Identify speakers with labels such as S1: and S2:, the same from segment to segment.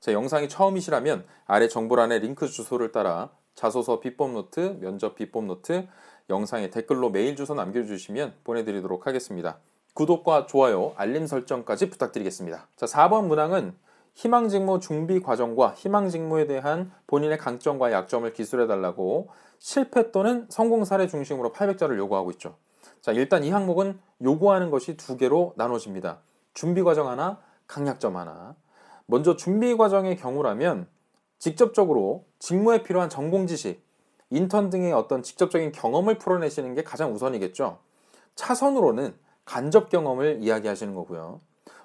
S1: 제 영상이 처음이시라면 아래 정보란에 링크 주소를 따라 자소서 비법 노트, 면접 비법 노트, 영상에 댓글로 메일 주소 남겨주시면 보내드리도록 하겠습니다. 구독과 좋아요, 알림 설정까지 부탁드리겠습니다. 자, 4번 문항은 희망직무 준비 과정과 희망직무에 대한 본인의 강점과 약점을 기술해달라고 실패 또는 성공 사례 중심으로 800자를 요구하고 있죠. 자, 일단 이 항목은 요구하는 것이 두 개로 나눠집니다. 준비 과정 하나, 강약점 하나. 먼저 준비 과정의 경우라면 직접적으로 직무에 필요한 전공 지식, 인턴 등의 어떤 직접적인 경험을 풀어내시는 게 가장 우선이겠죠. 차선으로는 간접 경험을 이야기하시는 거고요.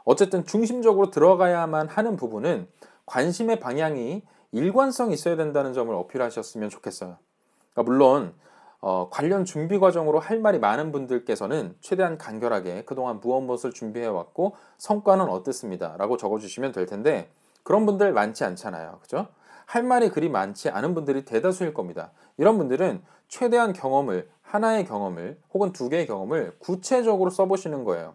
S1: 어쨌든 중심적으로 들어가야만 하는 부분은 관심의 방향이 일관성이 있어야 된다는 점을 어필하셨으면 좋겠어요. 그러니까 물론 관련 준비 과정으로 할 말이 많은 분들께서는 최대한 간결하게 그동안 무엇을 준비해왔고 성과는 어땠습니다 라고 적어주시면 될 텐데, 그런 분들 많지 않잖아요. 그죠? 할 말이 그리 많지 않은 분들이 대다수일 겁니다. 이런 분들은 최대한 경험을, 하나의 경험을 혹은 두 개의 경험을 구체적으로 써보시는 거예요.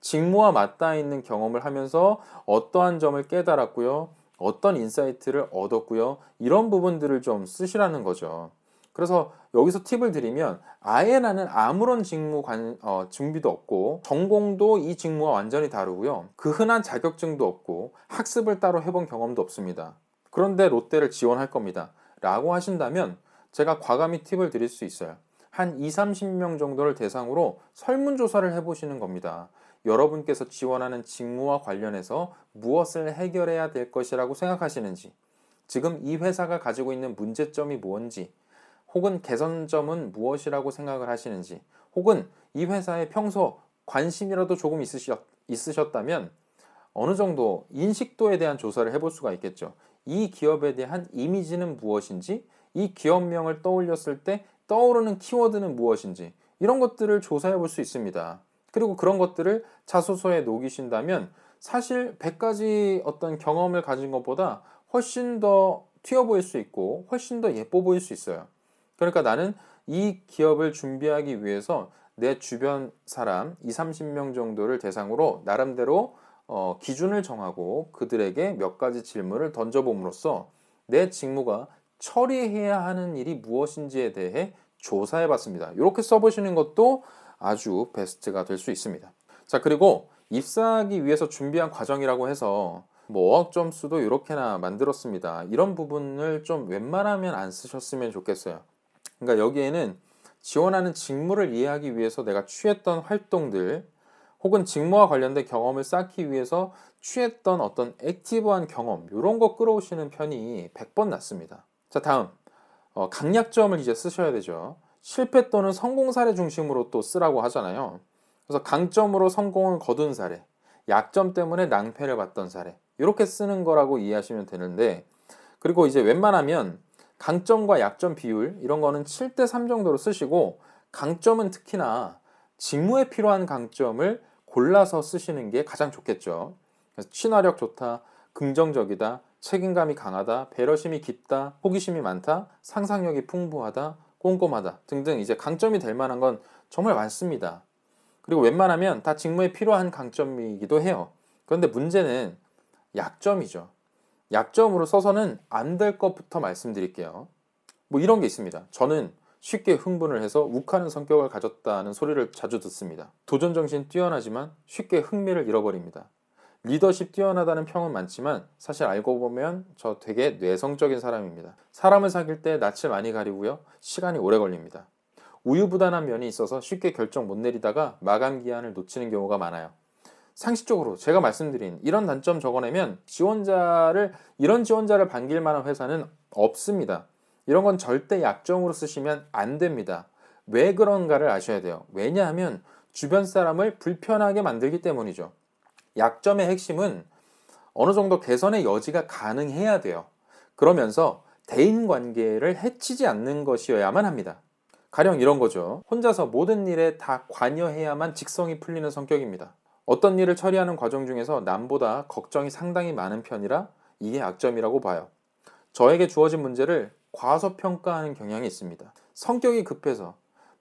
S1: 직무와 맞닿아 있는 경험을 하면서 어떠한 점을 깨달았고요, 어떤 인사이트를 얻었고요, 이런 부분들을 좀 쓰시라는 거죠. 그래서 여기서 팁을 드리면, 아예 나는 아무런 준비도 없고 전공도 이 직무와 완전히 다르고요, 그 흔한 자격증도 없고 학습을 따로 해본 경험도 없습니다. 그런데 롯데를 지원할 겁니다 라고 하신다면 제가 과감히 팁을 드릴 수 있어요. 한 20-30명 정도를 대상으로 설문조사를 해보시는 겁니다. 여러분께서 지원하는 직무와 관련해서 무엇을 해결해야 될 것이라고 생각하시는지, 지금 이 회사가 가지고 있는 문제점이 뭔지, 혹은 개선점은 무엇이라고 생각을 하시는지, 혹은 이 회사에 평소 관심이라도 조금 있으셨다면 어느 정도 인식도에 대한 조사를 해볼 수가 있겠죠. 이 기업에 대한 이미지는 무엇인지, 이 기업명을 떠올렸을 때 떠오르는 키워드는 무엇인지, 이런 것들을 조사해 볼 수 있습니다. 그리고 그런 것들을 자소서에 녹이신다면 사실 100가지 어떤 경험을 가진 것보다 훨씬 더 튀어 보일 수 있고 훨씬 더 예뻐 보일 수 있어요. 그러니까 나는 이 기업을 준비하기 위해서 내 주변 사람 20-30명 정도를 대상으로 나름대로 기준을 정하고 그들에게 몇 가지 질문을 던져봄으로써 내 직무가 처리해야 하는 일이 무엇인지에 대해 조사해 봤습니다. 이렇게 써보시는 것도 아주 베스트가 될 수 있습니다. 자, 그리고 입사하기 위해서 준비한 과정이라고 해서 뭐 어학 점수도 이렇게나 만들었습니다, 이런 부분을 좀 웬만하면 안 쓰셨으면 좋겠어요. 그러니까 여기에는 지원하는 직무를 이해하기 위해서 내가 취했던 활동들, 혹은 직무와 관련된 경험을 쌓기 위해서 취했던 어떤 액티브한 경험, 이런 거 끌어오시는 편이 100번 낫습니다. 자, 다음 강약점을 이제 쓰셔야 되죠. 실패 또는 성공 사례 중심으로 또 쓰라고 하잖아요. 그래서 강점으로 성공을 거둔 사례, 약점 때문에 낭패를 봤던 사례, 이렇게 쓰는 거라고 이해하시면 되는데, 그리고 이제 웬만하면 강점과 약점 비율 이런 거는 7대3 정도로 쓰시고, 강점은 특히나 직무에 필요한 강점을 골라서 쓰시는 게 가장 좋겠죠. 그래서 친화력 좋다, 긍정적이다, 책임감이 강하다, 배려심이 깊다, 호기심이 많다, 상상력이 풍부하다, 꼼꼼하다 등등 이제 강점이 될 만한 건 정말 많습니다. 그리고 웬만하면 다 직무에 필요한 강점이기도 해요. 그런데 문제는 약점이죠. 약점으로 써서는 안 될 것부터 말씀드릴게요. 뭐 이런 게 있습니다. 저는 쉽게 흥분을 해서 욱하는 성격을 가졌다는 소리를 자주 듣습니다. 도전정신 뛰어나지만 쉽게 흥미를 잃어버립니다. 리더십 뛰어나다는 평은 많지만 사실 알고 보면 저 되게 내성적인 사람입니다. 사람을 사귈 때 낯을 많이 가리고요, 시간이 오래 걸립니다. 우유부단한 면이 있어서 쉽게 결정 못 내리다가 마감 기한을 놓치는 경우가 많아요. 상식적으로 제가 말씀드린 이런 단점 적어내면 이런 지원자를 반길 만한 회사는 없습니다. 이런 건 절대 약점으로 쓰시면 안 됩니다. 왜 그런가를 아셔야 돼요. 왜냐하면 주변 사람을 불편하게 만들기 때문이죠. 약점의 핵심은 어느 정도 개선의 여지가 가능해야 돼요. 그러면서 대인관계를 해치지 않는 것이어야만 합니다. 가령 이런 거죠. 혼자서 모든 일에 다 관여해야만 직성이 풀리는 성격입니다. 어떤 일을 처리하는 과정 중에서 남보다 걱정이 상당히 많은 편이라 이게 약점이라고 봐요. 저에게 주어진 문제를 과소평가하는 경향이 있습니다. 성격이 급해서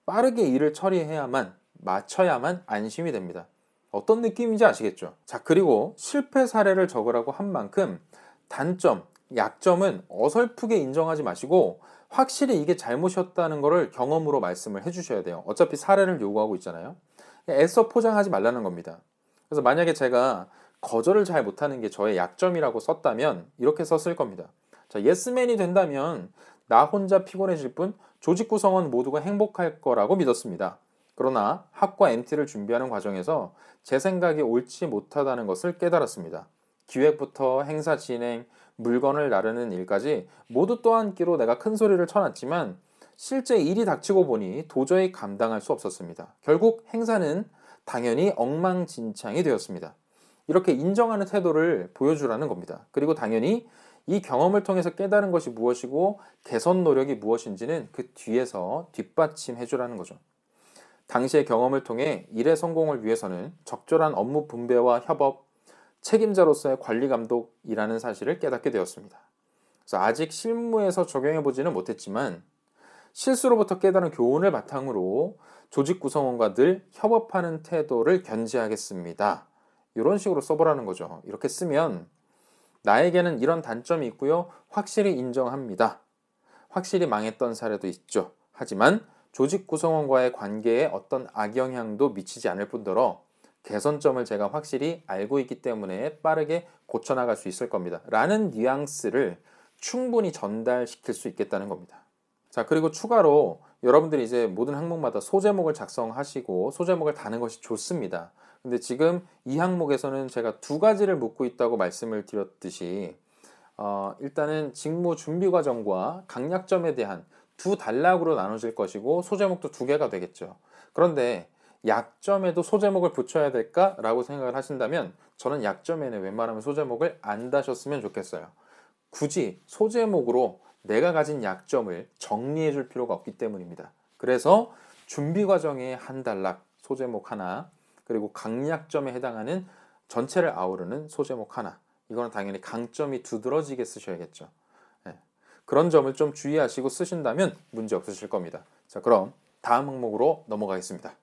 S1: 빠르게 일을 처리해야만, 마쳐야만 안심이 됩니다. 어떤 느낌인지 아시겠죠? 자, 그리고 실패 사례를 적으라고 한 만큼 단점, 약점은 어설프게 인정하지 마시고 확실히 이게 잘못이었다는 거를 경험으로 말씀을 해주셔야 돼요. 어차피 사례를 요구하고 있잖아요. 애써 포장하지 말라는 겁니다. 그래서 만약에 제가 거절을 잘 못하는 게 저의 약점이라고 썼다면 이렇게 썼을 겁니다. 자, 예스맨이 된다면 나 혼자 피곤해질 뿐 조직 구성원 모두가 행복할 거라고 믿었습니다. 그러나 학과 MT를 준비하는 과정에서 제 생각이 옳지 못하다는 것을 깨달았습니다. 기획부터 행사 진행, 물건을 나르는 일까지 모두 떠안기로 내가 큰 소리를 쳐놨지만 실제 일이 닥치고 보니 도저히 감당할 수 없었습니다. 결국 행사는 당연히 엉망진창이 되었습니다. 이렇게 인정하는 태도를 보여주라는 겁니다. 그리고 당연히 이 경험을 통해서 깨달은 것이 무엇이고 개선 노력이 무엇인지는 그 뒤에서 뒷받침해 주라는 거죠. 당시의 경험을 통해 일의 성공을 위해서는 적절한 업무 분배와 협업, 책임자로서의 관리 감독이라는 사실을 깨닫게 되었습니다. 그래서 아직 실무에서 적용해 보지는 못했지만 실수로부터 깨달은 교훈을 바탕으로 조직 구성원과 늘 협업하는 태도를 견지하겠습니다. 이런 식으로 써보라는 거죠. 이렇게 쓰면 나에게는 이런 단점이 있고요. 확실히 인정합니다. 확실히 망했던 사례도 있죠. 하지만 조직 구성원과의 관계에 어떤 악영향도 미치지 않을 뿐더러 개선점을 제가 확실히 알고 있기 때문에 빠르게 고쳐나갈 수 있을 겁니다. 라는 뉘앙스를 충분히 전달시킬 수 있겠다는 겁니다. 자, 그리고 추가로 여러분들이 이제 모든 항목마다 소제목을 작성하시고 소제목을 다는 것이 좋습니다. 근데 지금 이 항목에서는 제가 두 가지를 묻고 있다고 말씀을 드렸듯이 일단은 직무 준비 과정과 강약점에 대한 두 단락으로 나눠질 것이고 소제목도 두 개가 되겠죠. 그런데 약점에도 소제목을 붙여야 될까라고 생각을 하신다면 저는 약점에는 웬만하면 소제목을 안 다셨으면 좋겠어요. 굳이 소제목으로 내가 가진 약점을 정리해 줄 필요가 없기 때문입니다. 그래서 준비 과정에 한 단락 소제목 하나, 그리고 강약점에 해당하는 전체를 아우르는 소제목 하나, 이거는 당연히 강점이 두드러지게 쓰셔야겠죠. 네. 그런 점을 좀 주의하시고 쓰신다면 문제 없으실 겁니다. 자, 그럼 다음 항목으로 넘어가겠습니다.